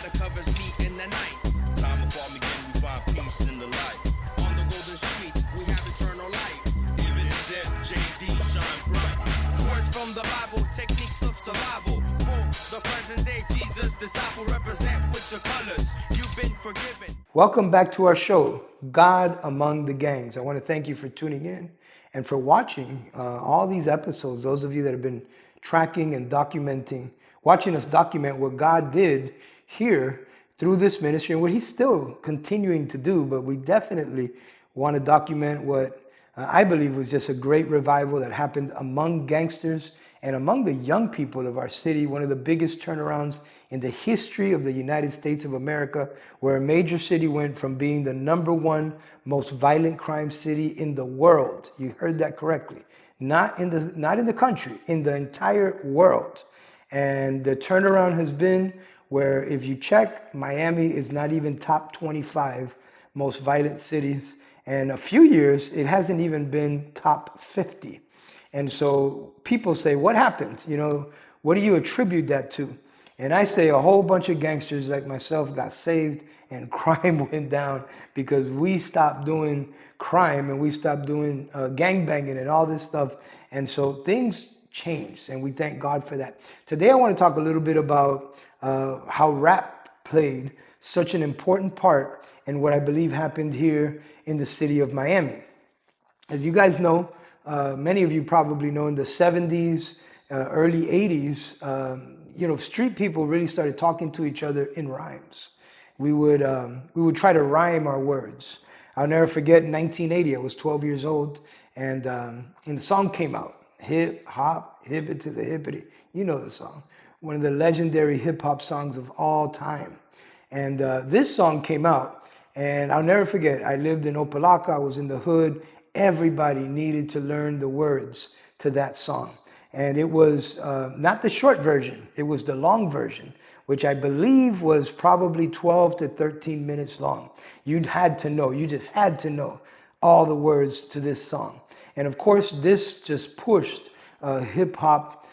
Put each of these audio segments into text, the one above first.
that covers me in the night. Time of Armageddon, we find peace in the light. On the golden streets, we have eternal light. Even in death, JD shine bright. Words from the Bible, techniques of survival. For the present day, Jesus, disciple, represent with your colors. You've been forgiven. Welcome back to our show, God Among the Gangs. I want to thank you for tuning in and for watching all these episodes. Those of you that have been tracking and documenting, watching us document what God did here through this ministry and what he's still continuing to do. But we definitely want to document what I believe was just a great revival that happened among gangsters and among the young people of our city, one of the biggest turnarounds in the history of the United States of America, where a major city went from being the #1 most violent crime city in the world. You heard that correctly. Not in the country, in the entire world. And the turnaround has been where, if you check, Miami is not even top 25 most violent cities. And a few years, it hasn't even been top 50. And so people say, what happened? You know, what do you attribute that to? And I say a whole bunch of gangsters like myself got saved and crime went down because we stopped doing crime and we stopped doing gangbanging and all this stuff. And so things changed, and we thank God for that. Today I want to talk a little bit about how rap played such an important part in what I believe happened here in the city of Miami. As you guys know, many of you probably know, in the 70s, early 80s, street people really started talking to each other in rhymes. We would try to rhyme our words. I'll never forget, in 1980, I was 12 years old, and the song came out, Hip Hop, Hip It to the Hippity. You know the song. One of the legendary hip hop songs of all time. And this song came out, and I'll never forget, I lived in Opelika, I was in the hood. Everybody needed to learn the words to that song. And it was not the short version, it was the long version, which I believe was probably 12 to 13 minutes long. You just had to know all the words to this song. And of course, this just pushed hip hop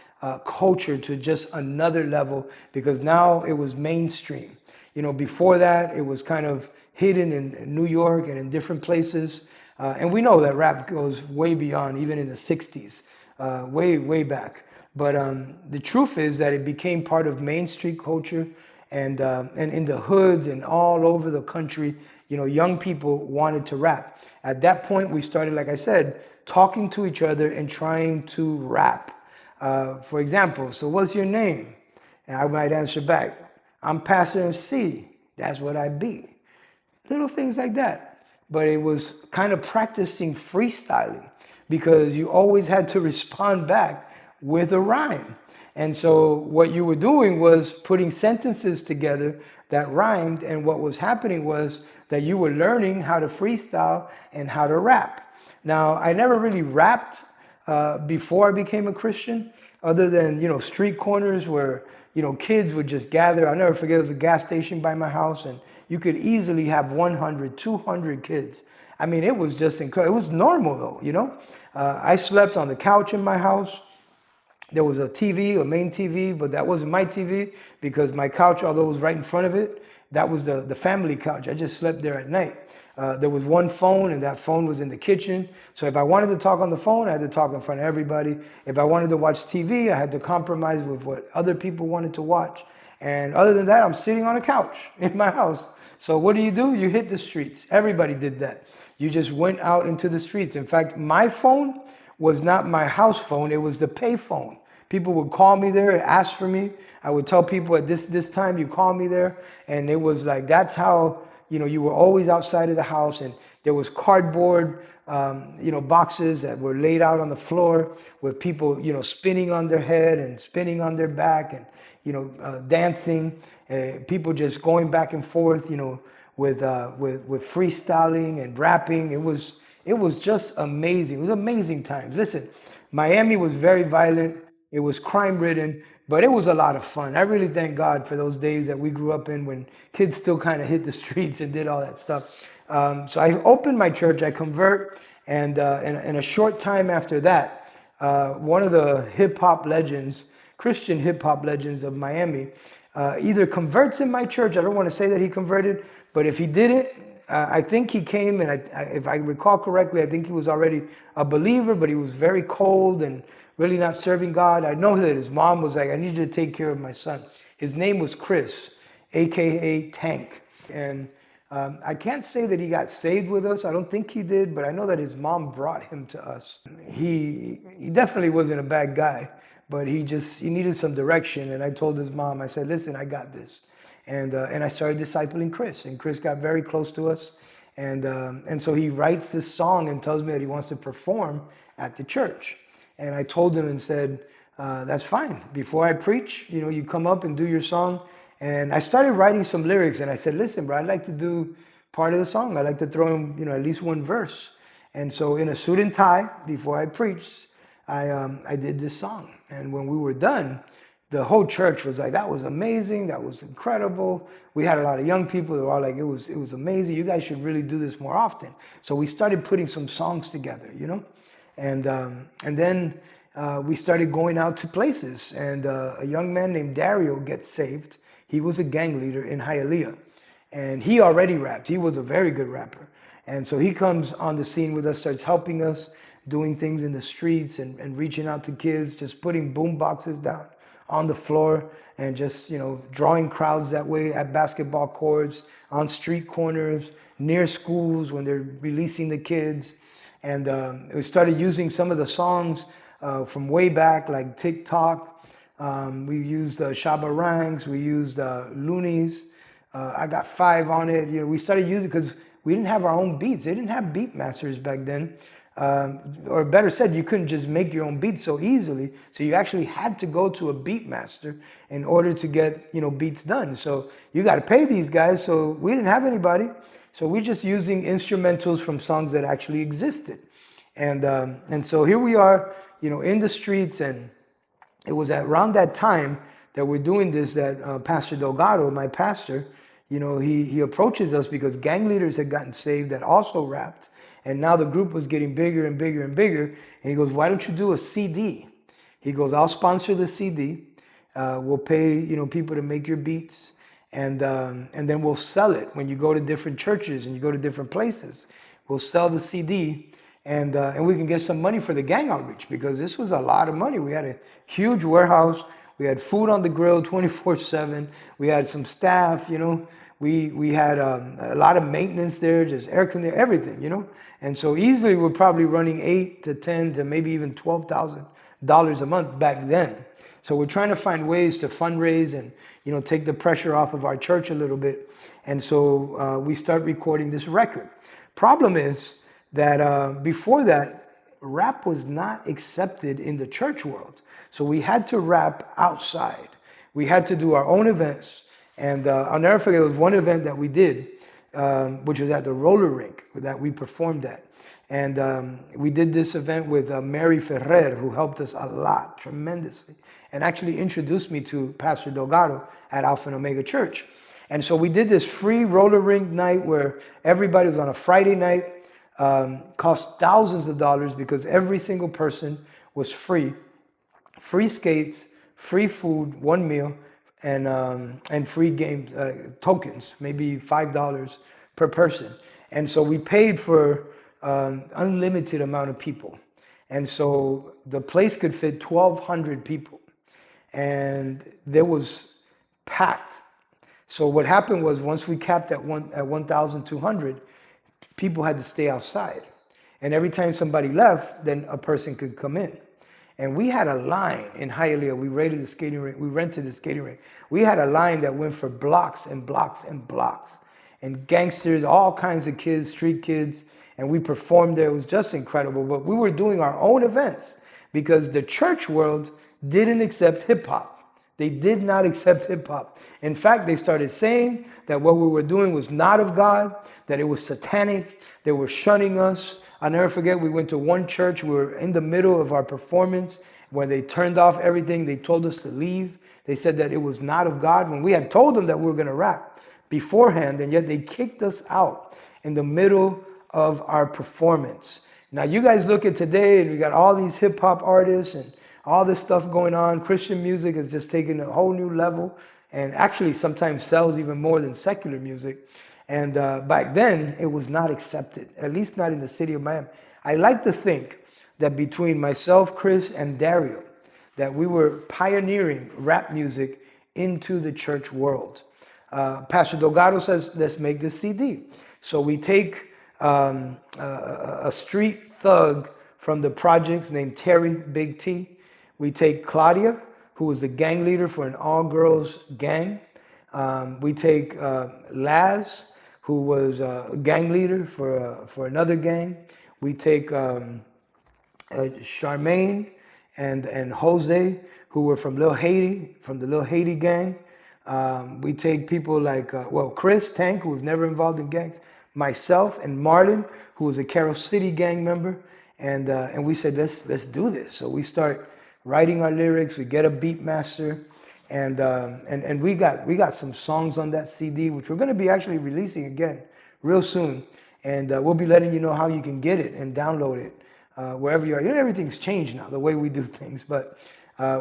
culture to just another level, because now it was mainstream. You know, before that, it was kind of hidden in New York and in different places. And we know that rap goes way beyond, even in the 60s, way back. But the truth is that it became part of Main Street culture, and in the hoods and all over the country, young people wanted to rap. At that point, we started, like I said, talking to each other and trying to rap. For example, so what's your name? And I might answer back, I'm Pastor C. That's what I be. Little things like that. But it was kind of practicing freestyling, because you always had to respond back with a rhyme. And so what you were doing was putting sentences together that rhymed, and what was happening was that you were learning how to freestyle and how to rap. Now, I never really rapped before I became a Christian, other than, street corners where, kids would just gather. I'll never forget, there was a gas station by my house, and you could easily have 100, 200 kids. I mean, it was just incredible. It was normal though, I slept on the couch in my house. There was a TV, a main TV, but that wasn't my TV, because my couch, although it was right in front of it, that was the family couch. I just slept there at night. There was one phone, and that phone was in the kitchen. So if I wanted to talk on the phone, I had to talk in front of everybody. If I wanted to watch TV, I had to compromise with what other people wanted to watch. And other than that, I'm sitting on a couch in my house. So what do? You hit the streets. Everybody did that. You just went out into the streets. In fact, my phone was not my house phone. It was the pay phone. People would call me there and ask for me. I would tell people at this time, you call me there. And it was like, that's how, you were always outside of the house. And there was cardboard, boxes that were laid out on the floor with people, spinning on their head and spinning on their back and, dancing. People just going back and forth, with freestyling and rapping. It was just amazing. It was amazing times. Listen, Miami was very violent. It was crime ridden, but it was a lot of fun. I really thank God for those days that we grew up in, when kids still kind of hit the streets and did all that stuff. So I opened my church, I convert, and in a short time after that, one of the hip hop legends, Christian hip hop legends of Miami, either converts in my church. I don't want to say that he converted, but if he didn't, I think he came, and if I recall correctly, I think he was already a believer, but he was very cold and really not serving God. I know that his mom was like, I need you to take care of my son. His name was Chris, AKA Tank. And I can't say that he got saved with us. I don't think he did, but I know that his mom brought him to us. He definitely wasn't a bad guy, but he needed some direction. And I told his mom, I said, listen, I got this. And I started discipling Chris, and Chris got very close to us. And so he writes this song and tells me that he wants to perform at the church. And I told him and said, that's fine. Before I preach, you come up and do your song. And I started writing some lyrics, and I said, listen, bro, I'd like to do part of the song. I'd like to throw in, at least one verse. And so in a suit and tie, before I preached, I did this song. And when we were done, the whole church was like, that was amazing. That was incredible. We had a lot of young people that were all like, it was amazing. You guys should really do this more often. So we started putting some songs together, and then we started going out to places. And a young man named Dario gets saved. He was a gang leader in Hialeah, and he already rapped. He was a very good rapper. And so he comes on the scene with us, starts helping us, doing things in the streets and reaching out to kids, just putting boom boxes down on the floor and just, drawing crowds that way at basketball courts, on street corners, near schools when they're releasing the kids. And we started using some of the songs from way back, like TikTok. We used Shabba Ranks, we used Loonies. I got 5 on it. We started using it because we didn't have our own beats. They didn't have beat masters back then. Or better said, you couldn't just make your own beats so easily. So you actually had to go to a beat master in order to get, beats done. So you got to pay these guys. So we didn't have anybody. So we're just using instrumentals from songs that actually existed. And so here we are, in the streets. And it was around that time that we're doing this that Pastor Delgado, my pastor, he approaches us because gang leaders had gotten saved that also rapped. And now the group was getting bigger and bigger and bigger. And he goes, why don't you do a CD? He goes, I'll sponsor the CD. We'll pay, people to make your beats. And then we'll sell it when you go to different churches and you go to different places. We'll sell the CD and we can get some money for the gang outreach because this was a lot of money. We had a huge warehouse. We had food on the grill 24/7. We had some staff, We had a lot of maintenance there, just air conditioning, everything, And so easily we're probably running $8,000 to $10,000 to maybe even $12,000 a month back then. So we're trying to find ways to fundraise and, take the pressure off of our church a little bit. And so we start recording this record. Problem is that before that, rap was not accepted in the church world. So we had to rap outside. We had to do our own events. And I'll never forget, there was one event that we did, which was at the roller rink that we performed at. And we did this event with Mary Ferrer, who helped us a lot, tremendously, and actually introduced me to Pastor Delgado at Alpha and Omega Church. And so we did this free roller rink night where everybody was on a Friday night, cost thousands of dollars because every single person was free. Free skates, free food, one meal, and free games, tokens, maybe $5 per person. And so we paid for unlimited amount of people. And so the place could fit 1,200 people. And there was packed. So what happened was once we capped at 1,200, people had to stay outside. And every time somebody left, then a person could come in. And we had a line in Hialeah. We rented the skating rink. We had a line that went for blocks and blocks and blocks. And gangsters, all kinds of kids, street kids. And we performed there. It was just incredible. But we were doing our own events because the church world didn't accept hip hop. They did not accept hip hop. In fact, they started saying that what we were doing was not of God, that it was satanic. They were shunning us. I'll never forget, we went to one church. We were in the middle of our performance. When they turned off everything, they told us to leave. They said that it was not of God when we had told them that we were going to rap beforehand, and yet they kicked us out in the middle of our performance. Now, you guys look at today, and we got all these hip-hop artists and all this stuff going on. Christian music has just taken a whole new level, and actually sometimes sells even more than secular music. And back then, it was not accepted, at least not in the city of Miami. I like to think that between myself, Chris, and Dario, that we were pioneering rap music into the church world. Pastor Delgado says, let's make this CD. So we take a street thug from the projects named Terry Big T. We take Claudia, who was the gang leader for an all-girls gang. We take Laz, who was a gang leader for another gang. We take Charmaine and Jose, who were from Lil Haiti, from the Lil Haiti gang. We take people like, Chris Tank, who was never involved in gangs, myself, and Marlon, who was a Carroll City gang member. And we said, let's do this. So we start writing our lyrics. We get a beat master, and we got some songs on that CD, which we're going to be actually releasing again real soon. And we'll be letting you know how you can get it and download it wherever you are. You know, everything's changed now, the way we do things. But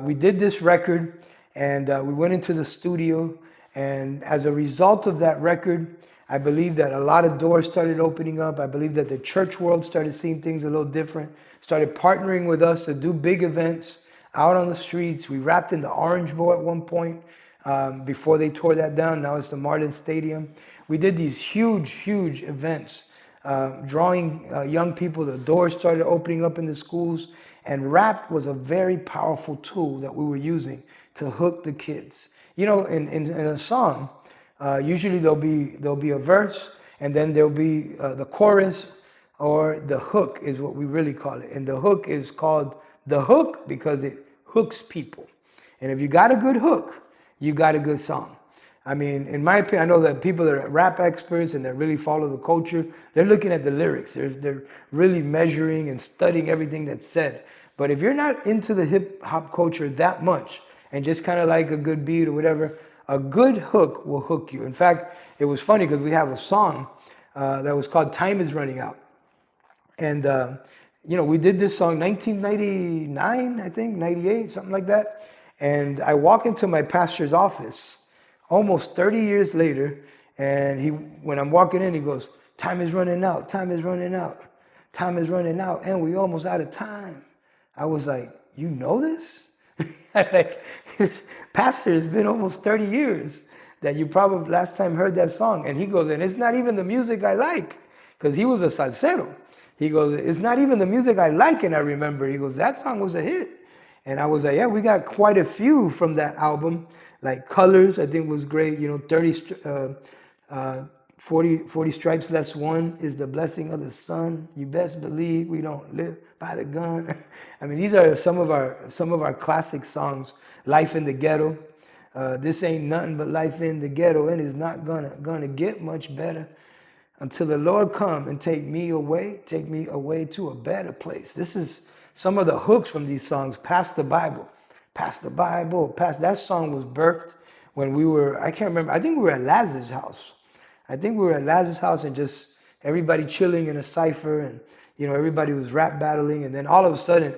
we did this record, and we went into the studio. And as a result of that record, I believe that a lot of doors started opening up. I believe that the church world started seeing things a little different, started partnering with us to do big events out on the streets. We rapped in the Orange Bowl at one point before they tore that down. Now it's the Marlin Stadium. We did these huge events, drawing young people. The doors started opening up in the schools, and rap was a very powerful tool that we were using to hook the kids. You know, in a song, usually there'll be a verse, and then there'll be the chorus, or the hook is what we really call it. And the hook is called the hook because it hooks people. And if you got a good hook, you got a good song. I mean, in my opinion, I know that people that are rap experts and that really follow the culture, they're looking at the lyrics. They're really measuring and studying everything that's said. But if you're not into the hip hop culture that much and just kind of like a good beat or whatever, a good hook will hook you. In fact, it was funny because we have a song that was called Time Is Running Out. And, we did this song 1999, I think, 98, something like that. And I walk into my pastor's office almost 30 years later, and when I'm walking in, he goes, time is running out, time is running out, time is running out, and we almost out of time. I was like, you know this? Like, pastor, it's been almost 30 years that you probably last time heard that song. And he goes, and it's not even the music I like, because he was a salsero. He goes, it's not even the music I like, and I remember. He goes, that song was a hit. And I was like, yeah, we got quite a few from that album. Like Colors, I think was great. 40 stripes less one is the blessing of the sun. You best believe we don't live by the gun. I mean, these are some of our classic songs. Life in the Ghetto. This ain't nothing but life in the ghetto, and it's not gonna get much better until the Lord come and take me away to a better place. This is some of the hooks from these songs. Pass the Bible. Pass the Bible. That song was birthed when we were, I can't remember, I think we were at Laz's house. And just everybody chilling in a cipher, and everybody was rap battling, and then all of a sudden,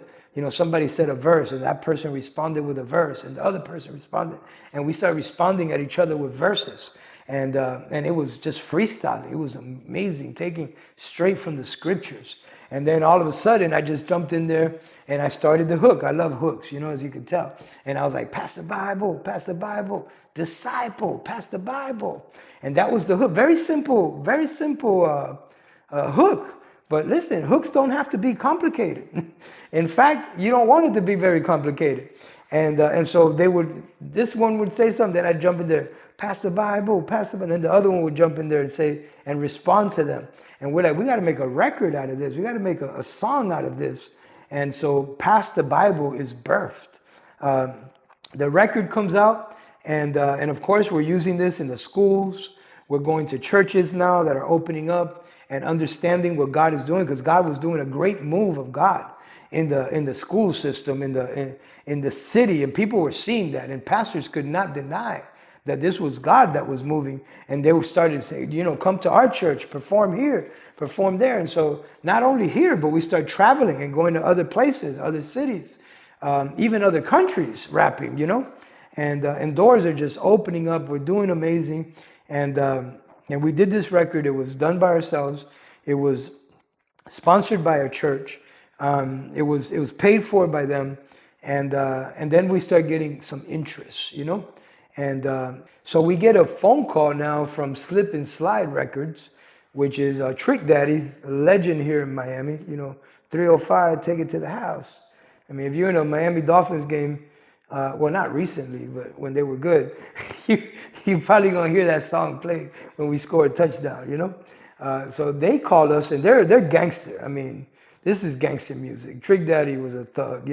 somebody said a verse, and that person responded with a verse, and the other person responded, and we started responding at each other with verses. And it was just freestyling. It was amazing, taking straight from the scriptures. And then all of a sudden, I just jumped in there and I started the hook. I love hooks, as you can tell. And I was like, pass the Bible, disciple, pass the Bible. And that was the hook. Very simple hook. But listen, hooks don't have to be complicated. In fact, you don't want it to be very complicated. And so this one would say something, then I'd jump in there, pass the Bible, and then the other one would jump in there and say, and respond to them. And we're like, we got to make a record out of this. We got to make a song out of this. And so Pass the Bible is birthed. The record comes out, and of course, we're using this in the schools. We're going to churches now that are opening up and understanding what God is doing, because God was doing a great move of God in the school system, in the city, and people were seeing that, and pastors could not deny that this was God that was moving. And they started to say, come to our church, perform here, perform there. And so not only here, but we start traveling and going to other places, other cities, even other countries, rapping, and doors are just opening up. We're doing amazing, and we did this record. It was done by ourselves. It was sponsored by a church. It was paid for by them, and then we start getting some interest, and so we get a phone call now from Slip and Slide Records, which is Trick Daddy, a legend here in Miami. 305, take it to the house. I mean, if you're in a Miami Dolphins game, well, not recently, but when they were good, you probably gonna hear that song played when we score a touchdown. So they called us, and they're gangster. I mean, this is gangster music. Trick Daddy was a thug,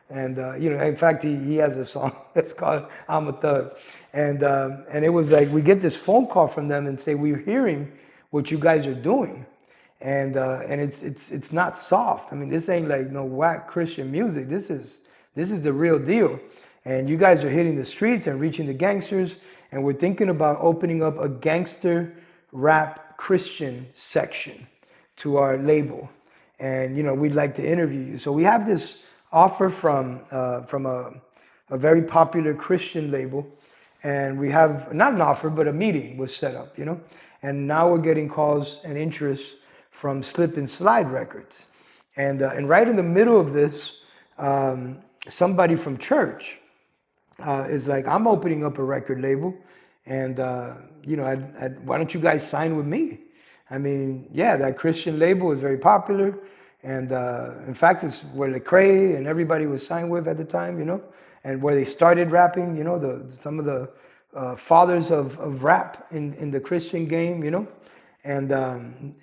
and in fact, he has a song that's called "I'm a Thug," and it was like we get this phone call from them and say, we're hearing what you guys are doing, and it's not soft. I mean, this ain't like no whack Christian music. This is the real deal, and you guys are hitting the streets and reaching the gangsters, and we're thinking about opening up a gangster rap Christian section to our label, and we'd like to interview you. So we have this offer from a very popular Christian label, and we have not an offer but a meeting was set up, and now we're getting calls and interest from Slip and Slide Records, and right in the middle of this, somebody from church is like, I'm opening up a record label, and why don't you guys sign with me? I mean, yeah, that Christian label is very popular, and in fact, it's where Lecrae and everybody was signed with at the time, and where they started rapping, some of the fathers of rap in the Christian game, and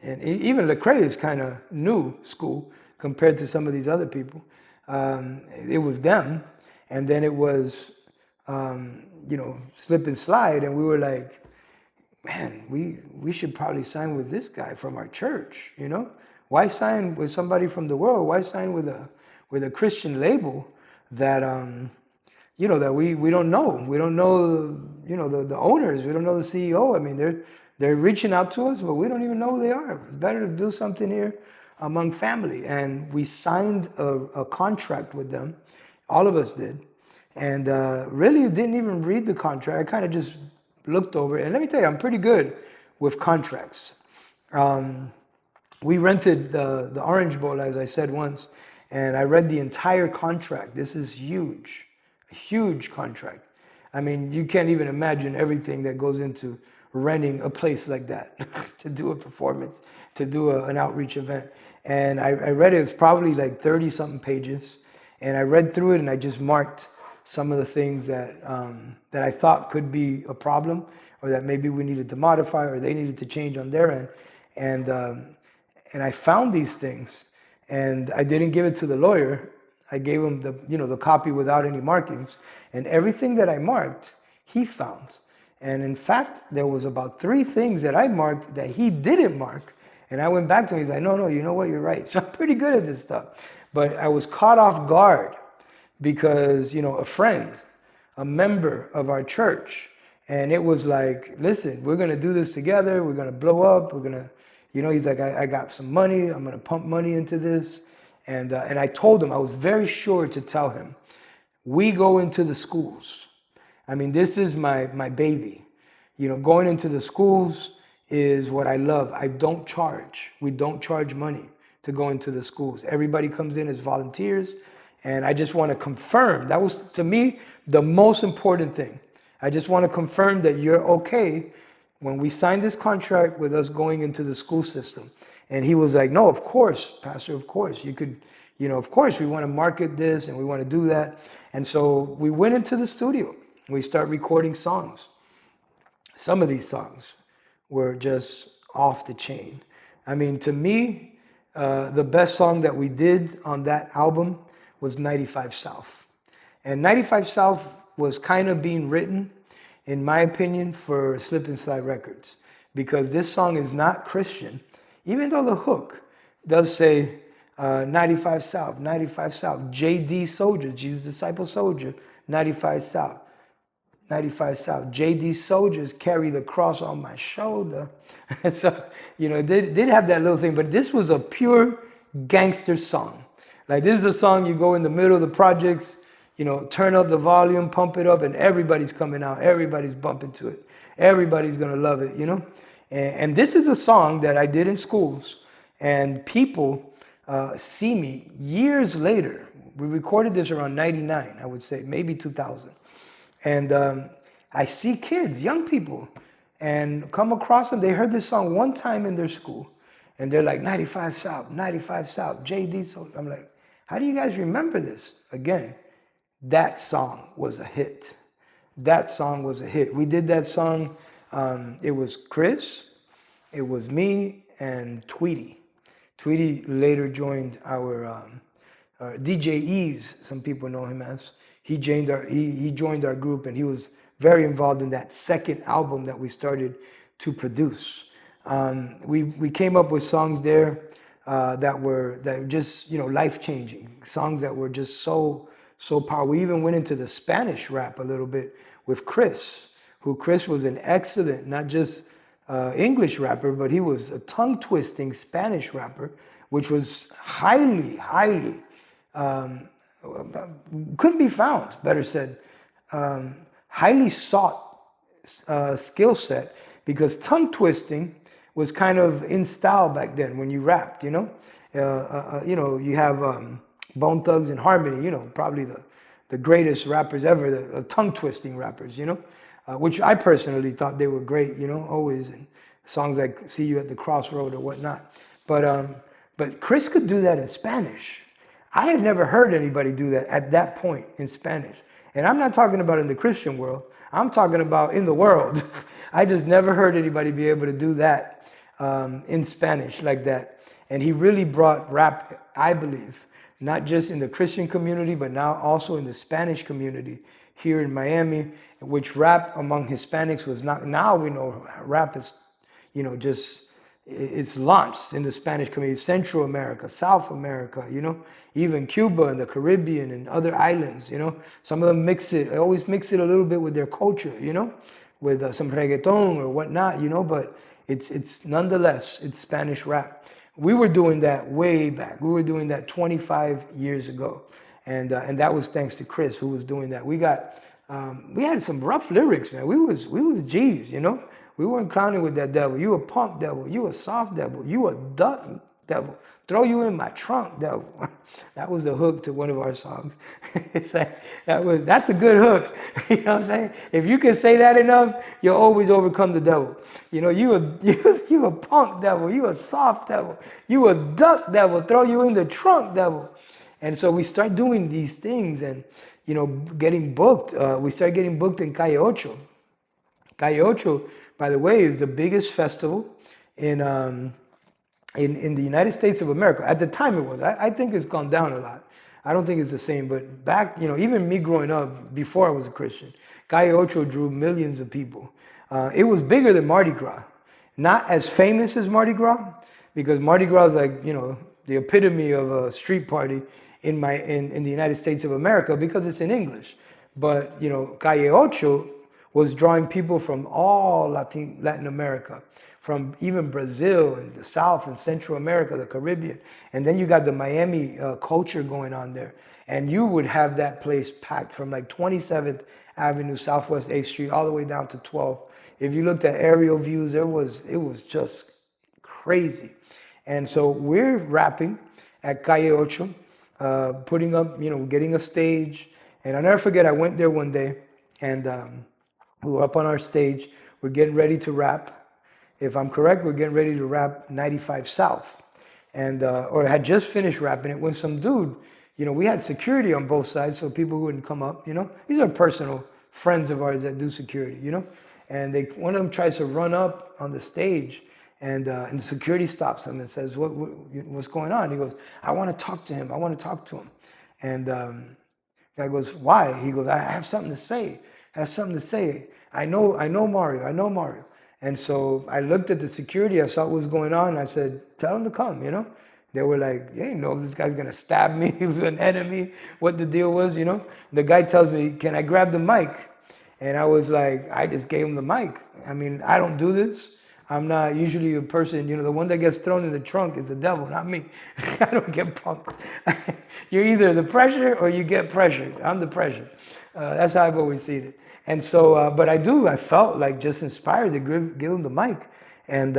even Lecrae is kind of new school compared to some of these other people. It was them, and then it was Slip and Slide, and we were like, man, we should probably sign with this guy from our church, Why sign with somebody from the world? Why sign with a Christian label that that we don't know? We don't know the owners. We don't know the CEO. I mean, they're reaching out to us, but we don't even know who they are. It's better to do something here among family. And we signed a contract with them. All of us did. And really didn't even read the contract. I kind of just looked over it. And let me tell you, I'm pretty good with contracts. We rented the Orange Bowl, as I said once, and I read the entire contract. This is huge, a huge contract. I mean, you can't even imagine everything that goes into renting a place like that to do a performance, to do an outreach event. And I read it. It's probably like 30-something pages, and I read through it, and I just marked some of the things that I thought could be a problem, or that maybe we needed to modify, or they needed to change on their end. And I found these things, and I didn't give it to the lawyer. I gave him the copy without any markings, and everything that I marked, he found. And in fact, there was about 3 things that I marked that he didn't mark. And I went back to him. He's like, no, you know what? You're right. So I'm pretty good at this stuff. But I was caught off guard because, a friend, a member of our church, and it was like, listen, we're going to do this together. We're going to blow up. We're going to, he's like, I got some money. I'm going to pump money into this. And I told him, I was very sure to tell him, we go into the schools. I mean, this is my baby. Going into the schools is what I love. I don't charge. We don't charge money to go into the schools. Everybody comes in as volunteers. And I just want to confirm, that was, to me, the most important thing. I just want to confirm that you're okay when we signed this contract with us going into the school system. And he was like, no, of course, Pastor, of course. You could, of course, we want to market this and we want to do that. And so we went into the studio. We start recording songs. Some of these songs were just off the chain. I mean, to me, the best song that we did on that album was 95 South. And 95 South was kind of being written, in my opinion, for Slip and Slide Records, because this song is not Christian, even though the hook does say 95 South, JD Soldier, Jesus Disciple Soldier, 95 South. 95 South, JD soldiers carry the cross on my shoulder. And so, it did have that little thing, but this was a pure gangster song. Like, this is a song you go in the middle of the projects, turn up the volume, pump it up, and everybody's coming out. Everybody's bumping to it. Everybody's going to love it, And this is a song that I did in schools, and people see me years later. We recorded this around 99, I would say, maybe 2000. And I see kids, young people, and come across them. They heard this song one time in their school, and they're like, 95 South, 95 South, JD. So I'm like, how do you guys remember this? Again, that song was a hit. That song was a hit. We did that song. It was Chris, it was me, and Tweety. Tweety later joined our DJ Ease. Some people know him as. He joined our group, and he was very involved in that second album that we started to produce. We came up with songs there that were just life changing, songs that were just so powerful. We even went into the Spanish rap a little bit with Chris, Chris was an excellent, not just English rapper, but he was a tongue twisting Spanish rapper, which was highly couldn't be found, better said, highly sought skill set, because tongue twisting was kind of in style back then when you rapped, you have Bone Thugs and Harmony, probably the greatest rappers ever, the tongue twisting rappers, which I personally thought they were great, always, and songs like See You at the Crossroad or whatnot. But Chris could do that in Spanish. I had never heard anybody do that at that point in Spanish. And I'm not talking about in the Christian world. I'm talking about in the world. I just never heard anybody be able to do that in Spanish like that. And he really brought rap, I believe, not just in the Christian community, but now also in the Spanish community here in Miami, which rap among Hispanics was not. Now we know rap is, just, it's launched in the Spanish community, Central America, South America, even Cuba and the Caribbean and other islands, Some of them always mix it a little bit with their culture, with some reggaeton or whatnot, but it's nonetheless, it's Spanish rap. We were doing that way back. We were doing that 25 years ago. And that was thanks to Chris, who was doing that. We had some rough lyrics, man. We was G's, We weren't clowning with that devil. You a punk devil. You a soft devil. You a duck devil. Throw you in my trunk, devil. That was the hook to one of our songs. It's like, that's a good hook. You know what I'm saying? If you can say that enough, you'll always overcome the devil. You a punk devil. You a soft devil. You a duck devil. Throw you in the trunk, devil. And so we start doing these things and, getting booked. We start getting booked in Calle Ocho. Calle Ocho, by the way, is the biggest festival in the United States of America. At the time it was. I think it's gone down a lot. I don't think it's the same, but back, even me growing up, before I was a Christian, Calle Ocho drew millions of people. It was bigger than Mardi Gras. Not as famous as Mardi Gras, because Mardi Gras is like, the epitome of a street party in the United States of America, because it's in English. But, Calle Ocho was drawing people from all Latin America, from even Brazil and the South and Central America, the Caribbean. And then you got the Miami culture going on there. And you would have that place packed from like 27th Avenue, Southwest 8th Street, all the way down to 12th. If you looked at aerial views, it was just crazy. And so we're rapping at Calle Ocho, putting up, getting a stage. And I'll never forget, I went there one day, and we were up on our stage. We're getting ready to rap. If I'm correct, we're getting ready to rap 95 South. And, or had just finished rapping it when some dude, we had security on both sides so people wouldn't come up, These are personal friends of ours that do security, And one of them tries to run up on the stage, and the security stops him and says, what's going on? He goes, I want to talk to him. I want to talk to him. And guy goes, why? He goes, I have something to say. I know Mario. And so I looked at the security, I saw what was going on, and I said, tell him to come, They were like, hey, this guy's gonna stab me, an enemy, what the deal was, The guy tells me, can I grab the mic? And I was like, I just gave him the mic. I mean, I don't do this. I'm not usually a person, the one that gets thrown in the trunk is the devil, not me. I don't get punked. You're either the pressure or you get pressured. I'm the pressure. That's how I've always seen it. And so, but I felt like just inspired to give him the mic. And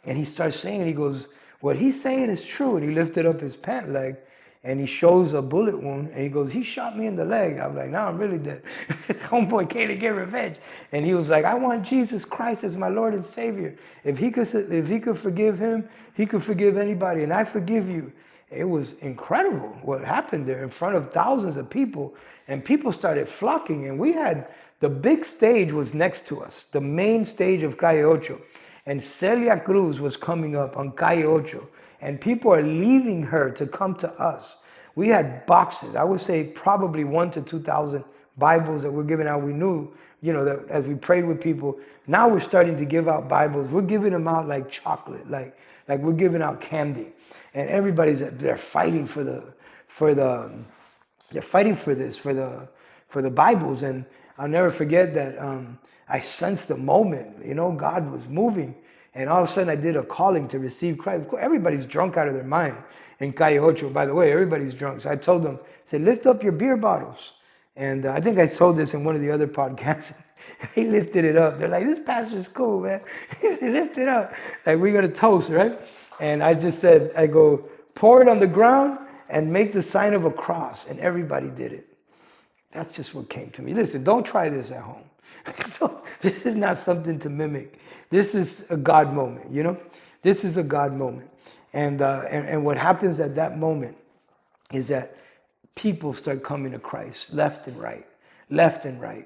he starts saying, he goes, what he's saying is true. And he lifted up his pant leg and he shows a bullet wound and he goes, he shot me in the leg. I'm like, now I'm really dead. Homeboy came to get revenge. And he was like, I want Jesus Christ as my Lord and Savior. If he could forgive him, he could forgive anybody. And I forgive you. It was incredible what happened there in front of thousands of people. And people started flocking. And we had, the big stage was next to us, the main stage of Calle Ocho. And Celia Cruz was coming up on Calle Ocho. And people are leaving her to come to us. We had boxes, I would say probably 1,000 to 2,000 Bibles that we're giving out. We knew, that as we prayed with people, now we're starting to give out Bibles. We're giving them out like chocolate, like we're giving out candy. And everybody's, they're fighting they're fighting for this, for the Bibles. And I'll never forget that I sensed the moment, God was moving. And all of a sudden I did a calling to receive Christ. Everybody's drunk out of their mind in Calle Ocho. By the way, everybody's drunk. So I told them, I said, lift up your beer bottles. And I think I told this in one of the other podcasts. They lifted it up. They're like, this pastor's cool, man. They lift it up. Like, we're going to toast, right? And I just said, I go, pour it on the ground and make the sign of a cross. And everybody did it. That's just what came to me. Listen, don't try this at home. This is not something to mimic. This is a God moment, This is a God moment. And what happens at that moment is that people start coming to Christ left and right.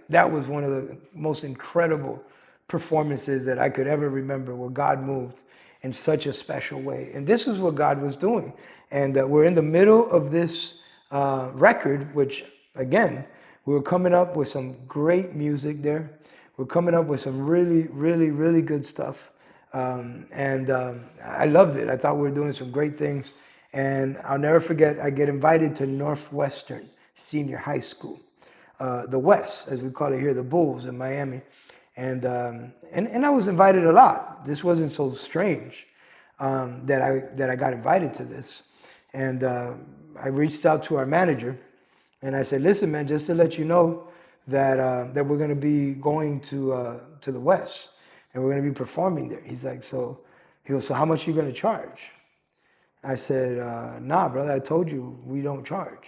That was one of the most incredible performances that I could ever remember, where God moved in such a special way. And this is what God was doing. And we're in the middle of this record, which, again, we were coming up with some great music there. We're coming up with some really, really, really good stuff. I loved it. I thought we were doing some great things. And I'll never forget, I get invited to Northwestern Senior High School, the West, as we call it here, the Bulls in Miami. And I was invited a lot. This wasn't so strange that I got invited to this. And I reached out to our manager and I said, listen, man, just to let you know that we're going to be going to the West and we're going to be performing there. He's like, so how much are you going to charge? I said, nah, brother, I told you we don't charge.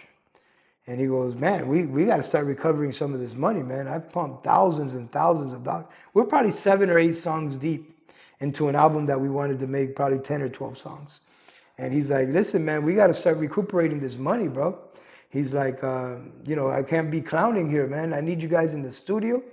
And he goes, man, we got to start recovering some of this money, man. I pumped thousands and thousands of dollars. We're probably 7 or 8 songs deep into an album that we wanted to make, probably 10 or 12 songs. And he's like, listen, man, we got to start recuperating this money, bro. He's like, I can't be clowning here, man. I need you guys in the studio,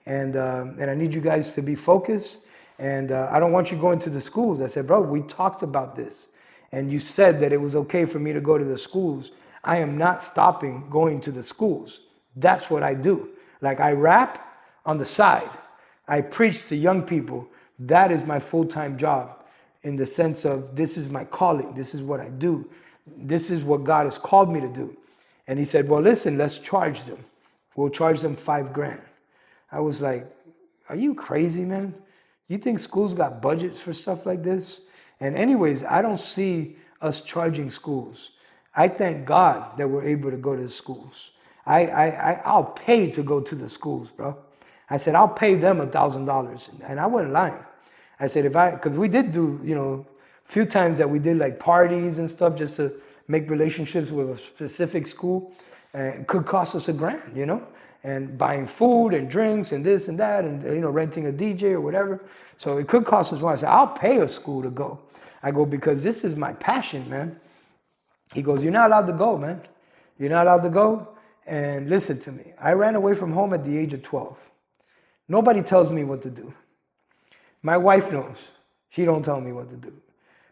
and I need you guys to be focused. And I don't want you going to the schools. I said, bro, we talked about this. And you said that it was okay for me to go to the schools. I am not stopping going to the schools. That's what I do. Like, I rap on the side. I preach to young people. That is my full-time job, in the sense of, this is my calling. This is what I do. This is what God has called me to do. And he said, well, listen, let's charge them. We'll charge them $5,000. I was like, are you crazy, man? You think schools got budgets for stuff like this? And anyways, I don't see us charging schools. I thank God that we're able to go to the schools. I'll pay to go to the schools, bro. I said, I'll pay them $1,000. And I wasn't lying. I said, because we did do, a few times that we did like parties and stuff just to make relationships with a specific school. It could cost us $1,000, and buying food and drinks and this and that, and, renting a DJ or whatever. So it could cost us more. I said, I'll pay a school to go. I go, because this is my passion, man. He goes, you're not allowed to go, man. You're not allowed to go. And listen to me. I ran away from home at the age of 12. Nobody tells me what to do. My wife knows. She don't tell me what to do.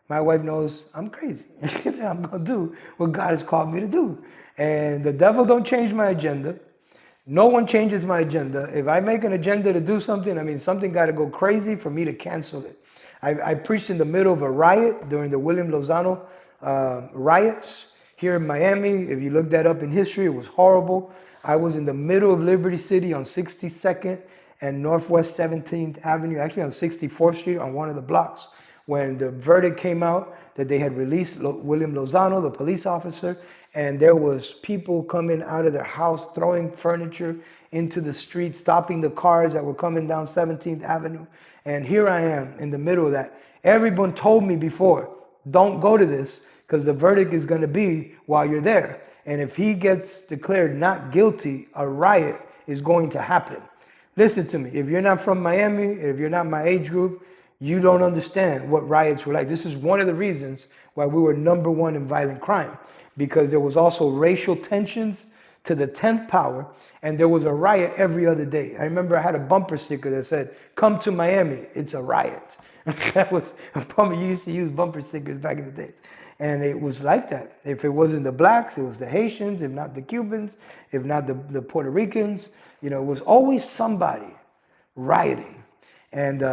My wife knows I'm crazy. I'm going to do what God has called me to do. And the devil don't change my agenda. No one changes my agenda. If I make an agenda to do something, something got to go crazy for me to cancel it. I preached in the middle of a riot during the William Lozano riots here in Miami. If you look that up in history, it was horrible. I was in the middle of Liberty City on 62nd and Northwest 17th Avenue, actually on 64th Street on one of the blocks, when the verdict came out that they had released William Lozano, the police officer, and there was people coming out of their house, throwing furniture into the street, stopping the cars that were coming down 17th Avenue. And here I am in the middle of that. Everyone told me before, don't go to this because the verdict is going to be while you're there. And if he gets declared not guilty, a riot is going to happen. Listen to me. If you're not from Miami, if you're not my age group, you don't understand what riots were like. This is one of the reasons why we were #1 in violent crime, because there was also racial tensions to the 10th power, and there was a riot every other day. I remember I had a bumper sticker that said, "Come to Miami, it's a riot." That was a bumper. You used to use bumper stickers back in the days. And it was like that. If it wasn't the blacks, it was the Haitians, if not the Cubans, if not the Puerto Ricans. You know, it was always somebody rioting. And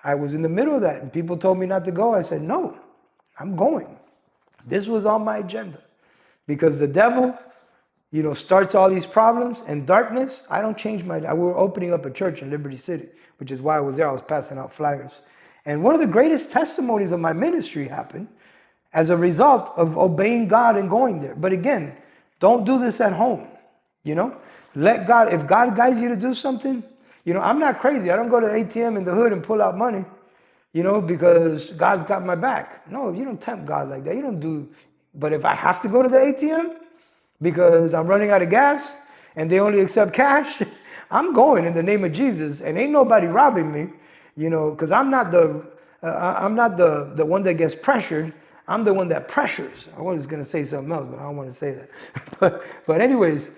I was in the middle of that, and people told me not to go. I said, no, I'm going. This was on my agenda. Because the devil, you know, starts all these problems, and darkness, I don't change my... We were opening up a church in Liberty City, which is why I was there. I was passing out flyers. And one of the greatest testimonies of my ministry happened as a result of obeying God and going there. But again, don't do this at home, you know? Let God, if God guides you to do something, you know, I'm not crazy. I don't go to the ATM in the hood and pull out money, you know, because God's got my back. No, you don't tempt God like that. You don't do, but if I have to go to the ATM because I'm running out of gas and they only accept cash, I'm going in the name of Jesus, and ain't nobody robbing me, you know, because I'm not the one that gets pressured. I'm the one that pressures. I was going to say something else, but I don't want to say that. But anyways,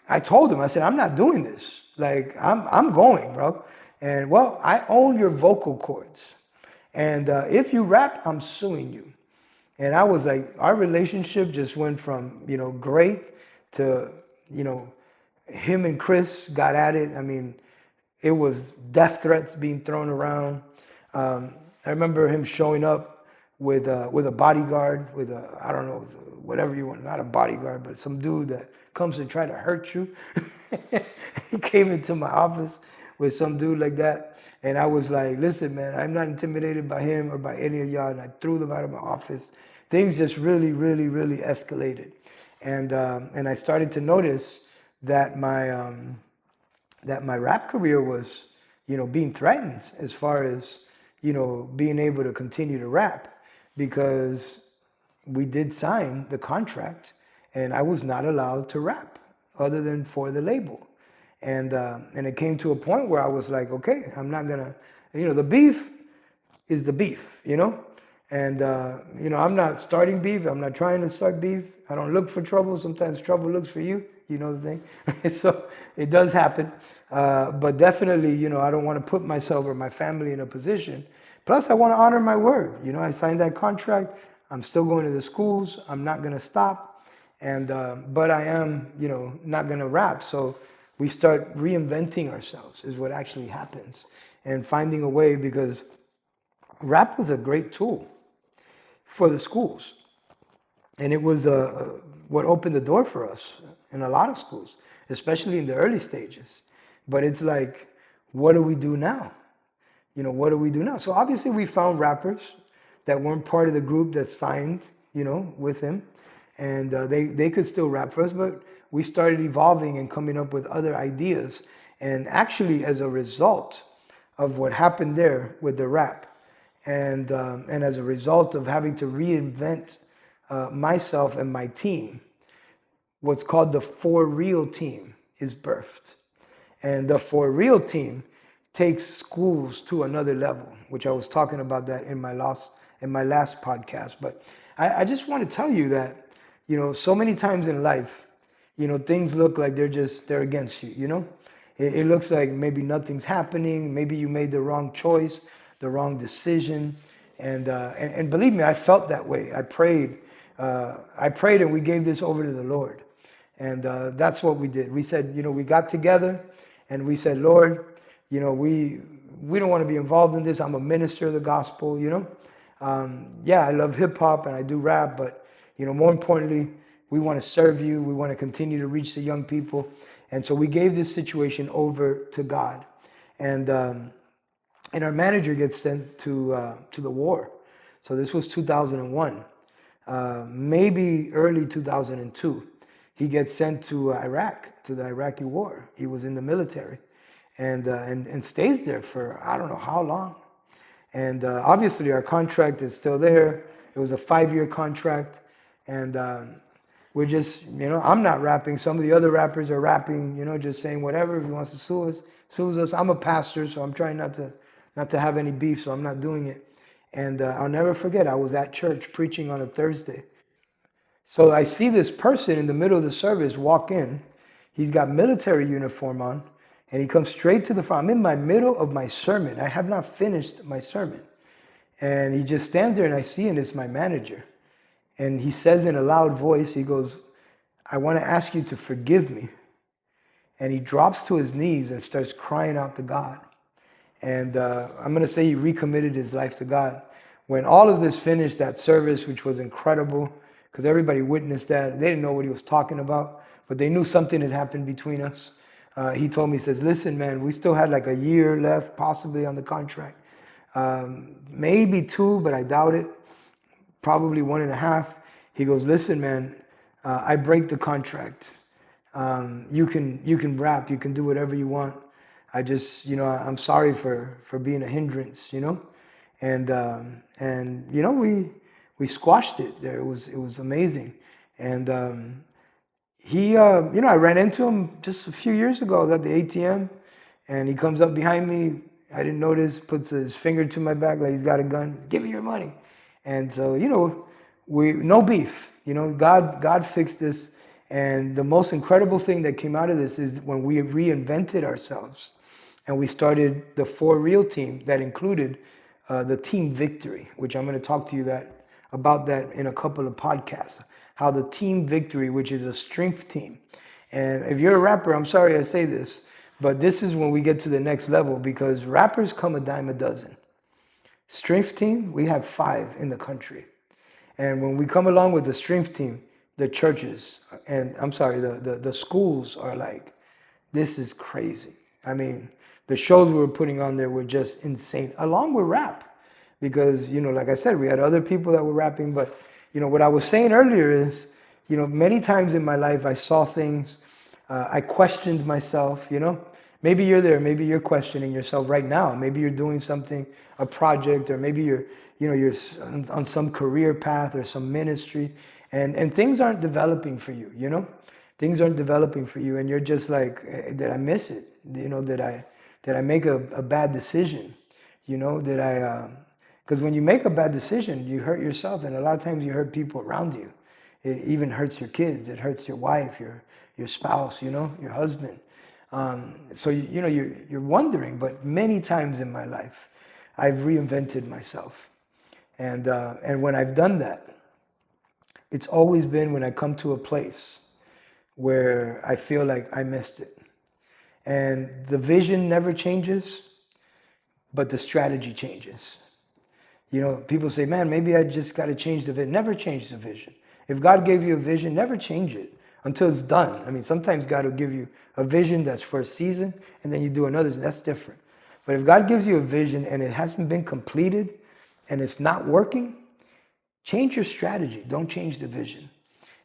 I told him, I said, I'm not doing this. Like, I'm going, bro. And well, I own your vocal cords. And if you rap, I'm suing you. And I was like, our relationship just went from, you know, great to, you know, him and Chris got at it. I mean, it was death threats being thrown around. I remember him showing up with a bodyguard, with a, I don't know, whatever you want, not a bodyguard, but some dude that comes to try to hurt you. He came into my office with some dude like that. And I was like, listen, man, I'm not intimidated by him or by any of y'all. And I threw them out of my office. Things just really, really, really escalated. And I started to notice that my rap career was, you know, being threatened as far as, you know, being able to continue to rap, because we did sign the contract and I was not allowed to rap other than for the label. And it came to a point where I was like, okay, I'm not gonna, you know, the beef is the beef, you know? And, you know, I'm not starting beef. I'm not trying to start beef. I don't look for trouble. Sometimes trouble looks for you. You know the thing. So it does happen. But definitely, you know, I don't want to put myself or my family in a position. Plus, I want to honor my word. You know, I signed that contract. I'm still going to the schools. I'm not going to stop. And, but I am, you know, not going to rap. So we start reinventing ourselves is what actually happens, and finding a way, because rap was a great tool for the schools. And it was what opened the door for us in a lot of schools, especially in the early stages. But it's like, what do we do now? You know, what do we do now? So obviously we found rappers that weren't part of the group that signed, you know, with him. And they could still rap for us, but we started evolving and coming up with other ideas. And actually, as a result of what happened there with the rap, and as a result of having to reinvent myself and my team, what's called the For Real team is birthed. And the For Real team takes schools to another level, which I was talking about that in my last podcast. But I just want to tell you that, you know, so many times in life, you know, things look like they're against you, you know? It looks like maybe nothing's happening. Maybe you made the wrong choice, the wrong decision. And believe me, I felt that way. I prayed and we gave this over to the Lord. And that's what we did. We said, you know, we got together and we said, Lord, you know, we don't want to be involved in this. I'm a minister of the gospel, you know. Yeah, I love hip hop and I do rap, but, you know, more importantly, we want to serve you. We want to continue to reach the young people. And so we gave this situation over to God. And our manager gets sent to the war. So this was 2001, maybe early 2002. He gets sent to Iraq, to the Iraqi war. He was in the military, and stays there for I don't know how long. And obviously, our contract is still there. It was a 5-year contract, and we're just, I'm not rapping. Some of the other rappers are rapping, just saying whatever. If he wants to sue us, sues us. I'm a pastor, so I'm trying not to have any beef, so I'm not doing it. And I'll never forget, I was at church preaching on a Thursday. So I see this person in the middle of the service walk in. He's got military uniform on, and he comes straight to the front. I'm in my middle of my sermon. I have not finished my sermon. And he just stands there, and I see, and it's my manager. And he says in a loud voice, he goes, "I want to ask you to forgive me." And he drops to his knees and starts crying out to God. And I'm going to say he recommitted his life to God. When all of this finished, that service, which was incredible, because everybody witnessed that. They didn't know what he was talking about, but they knew something had happened between us. He told me, he says, "Listen, man, we still had like a year left, possibly on the contract. Maybe 2, but I doubt it. Probably 1.5. He goes, "Listen, man, I break the contract. You can rap, you can do whatever you want. I just, I'm sorry for being a hindrance, And we squashed it there. It was amazing. And he, I ran into him just a few years ago at the ATM, and he comes up behind me. I didn't notice, puts his finger to my back like he's got a gun. "Give me your money." And so, we no beef. God fixed this. And the most incredible thing that came out of this is when we reinvented ourselves and we started the For Real team that included the team victory, which I'm going to talk to you about that in a couple of podcasts. How the team victory, which is a strength team. And if you're a rapper, I'm sorry I say this, but this is when we get to the next level, because rappers come a dime a dozen. Strength team, we have 5 in the country. And when we come along with the strength team, the churches, and I'm sorry, the schools are like, this is crazy. I mean, the shows we were putting on there were just insane, along with rap. Because, like I said, we had other people that were rapping. But, what I was saying earlier is, many times in my life I saw things, I questioned myself, Maybe you're there, maybe you're questioning yourself right now. Maybe you're doing something, a project, or maybe you're on some career path or some ministry, and things aren't developing for you, Things aren't developing for you, and you're just like, did I miss it? Did I make a bad decision? Because when you make a bad decision, you hurt yourself, and a lot of times you hurt people around you. It even hurts your kids. It hurts your wife, your spouse, your husband. So you're wondering. But many times in my life, I've reinvented myself, and when I've done that, it's always been when I come to a place where I feel like I missed it, and the vision never changes, but the strategy changes. People say, "Man, maybe I just got to change the vision." Never change the vision. If God gave you a vision, never change it until it's done. I mean, sometimes God will give you a vision that's for a season, and then you do another. That's different. But if God gives you a vision and it hasn't been completed and it's not working, change your strategy. Don't change the vision.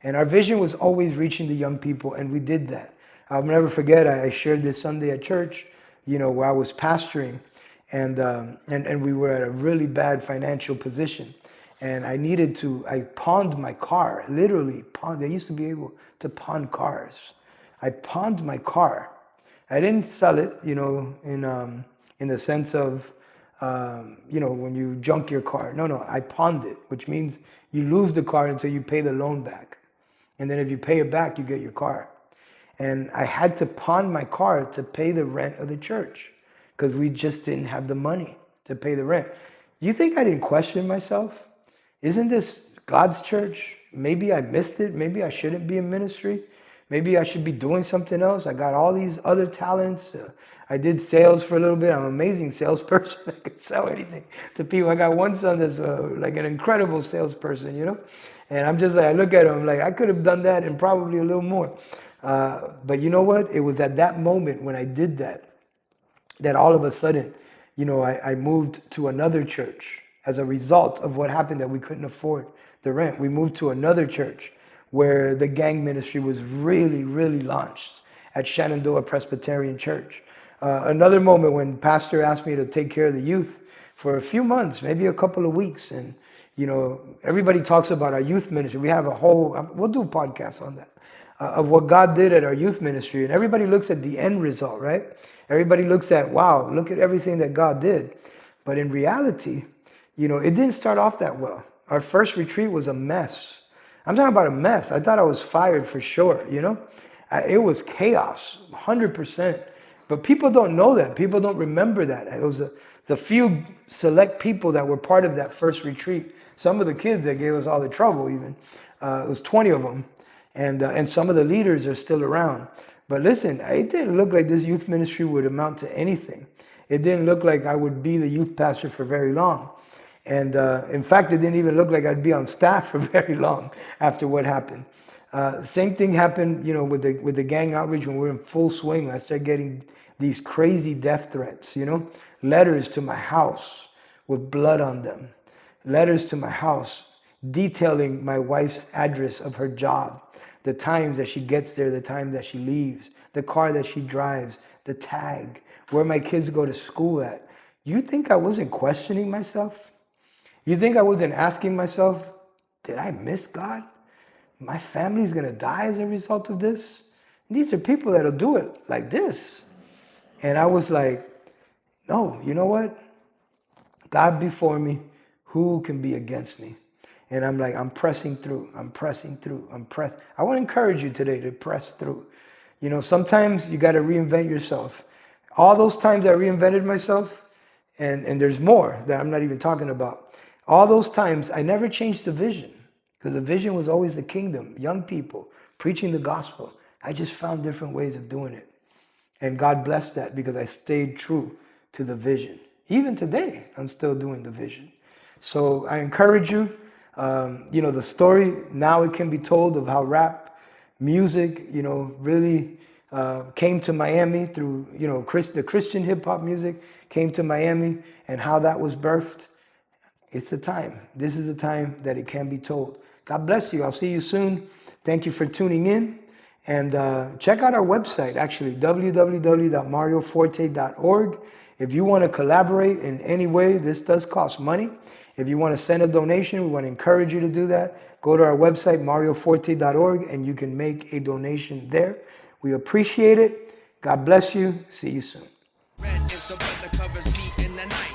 And our vision was always reaching the young people, and we did that. I'll never forget, I shared this Sunday at church, where I was pastoring, and we were at a really bad financial position. And I pawned my car, literally pawned. They used to be able to pawn cars. I pawned my car. I didn't sell it, in the sense of, when you junk your car. No, I pawned it, which means you lose the car until you pay the loan back. And then if you pay it back, you get your car. And I had to pawn my car to pay the rent of the church because we just didn't have the money to pay the rent. You think I didn't question myself? Isn't this God's church? Maybe I missed it. Maybe I shouldn't be in ministry. Maybe I should be doing something else. I got all these other talents. I did sales for a little bit. I'm an amazing salesperson. I can sell anything to people. I got one son that's like an incredible salesperson, And I'm just like, I look at him like, I could have done that and probably a little more. But you know what? It was at that moment when I did that that all of a sudden, I moved to another church as a result of what happened, that we couldn't afford the rent. We moved to another church where the gang ministry was really, really launched at Shenandoah Presbyterian Church. Another moment when pastor asked me to take care of the youth for a few months, maybe a couple of weeks. And, everybody talks about our youth ministry. We have we'll do a podcast on that, of what God did at our youth ministry. And everybody looks at the end result, right? Everybody looks at, wow, look at everything that God did. But in reality, it didn't start off that well. Our first retreat was a mess. I'm talking about a mess. I thought I was fired for sure, It was chaos, 100%. But people don't know that. People don't remember that. It was a few select people that were part of that first retreat. Some of the kids that gave us all the trouble even. It was 20 of them. And some of the leaders are still around. But listen, it didn't look like this youth ministry would amount to anything. It didn't look like I would be the youth pastor for very long. And in fact, it didn't even look like I'd be on staff for very long after what happened. Same thing happened, with the gang outreach when we were in full swing. I started getting these crazy death threats, letters to my house with blood on them, letters to my house detailing my wife's address of her job, the times that she gets there, the time that she leaves, the car that she drives, the tag, where my kids go to school at. You think I wasn't questioning myself? You think I wasn't asking myself, did I miss God? My family's going to die as a result of this? These are people that'll do it like this. And I was like, no, you know what? God before me, who can be against me? And I'm like, I'm pressing through. I want to encourage you today to press through. Sometimes you got to reinvent yourself. All those times I reinvented myself, and there's more that I'm not even talking about. All those times I never changed the vision, because the vision was always the kingdom, young people, preaching the gospel. I just found different ways of doing it. And God blessed that because I stayed true to the vision. Even today, I'm still doing the vision. So I encourage you, the story now it can be told of how rap music, really came to Miami through, the Christian hip hop music came to Miami, and how that was birthed. It's the time. This is the time that it can be told. God bless you. I'll see you soon. Thank you for tuning in. And check out our website, actually, www.marioforte.org. If you want to collaborate in any way, this does cost money. If you want to send a donation, we want to encourage you to do that. Go to our website, marioforte.org, and you can make a donation there. We appreciate it. God bless you. See you soon. Red is the weather covers me in the night.